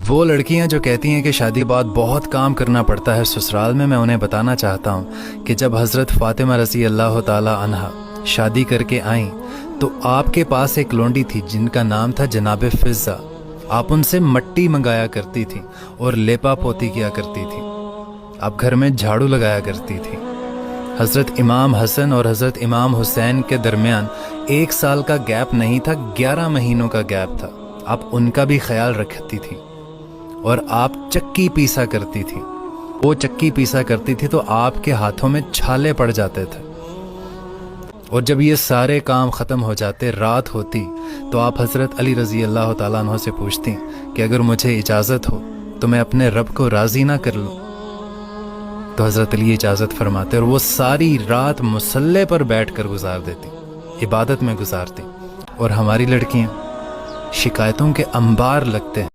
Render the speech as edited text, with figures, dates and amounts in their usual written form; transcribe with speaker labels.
Speaker 1: وہ لڑکیاں جو کہتی ہیں کہ شادی کے بعد بہت کام کرنا پڑتا ہے سسرال میں انہیں بتانا چاہتا ہوں کہ جب حضرت فاطمہ رضی اللہ تعالی عنہا شادی کر کے آئیں تو آپ کے پاس ایک لونڈی تھی جن کا نام تھا جناب فضہ۔ آپ ان سے مٹی منگایا کرتی تھی اور لیپا پوتی کیا کرتی تھی، آپ گھر میں جھاڑو لگایا کرتی تھی۔ حضرت امام حسن اور حضرت امام حسین کے درمیان 1 سال کا گیپ نہیں تھا، 11 مہینوں کا گیپ تھا۔ آپ ان کا بھی خیال رکھتی تھی اور آپ چکی پیسا کرتی تھی۔ وہ چکی پیسا کرتی تھی تو آپ کے ہاتھوں میں چھالے پڑ جاتے تھے، اور جب یہ سارے کام ختم ہو جاتے، رات ہوتی، تو آپ حضرت علی رضی اللہ تعالیٰ عنہ سے پوچھتی کہ اگر مجھے اجازت ہو تو میں اپنے رب کو راضی نہ کر لوں؟ تو حضرت علی اجازت فرماتے اور وہ ساری رات مصلے پر بیٹھ کر گزار دیتی، عبادت میں گزارتی، اور ہماری لڑکیاں شکایتوں کے انبار لگتے ہیں۔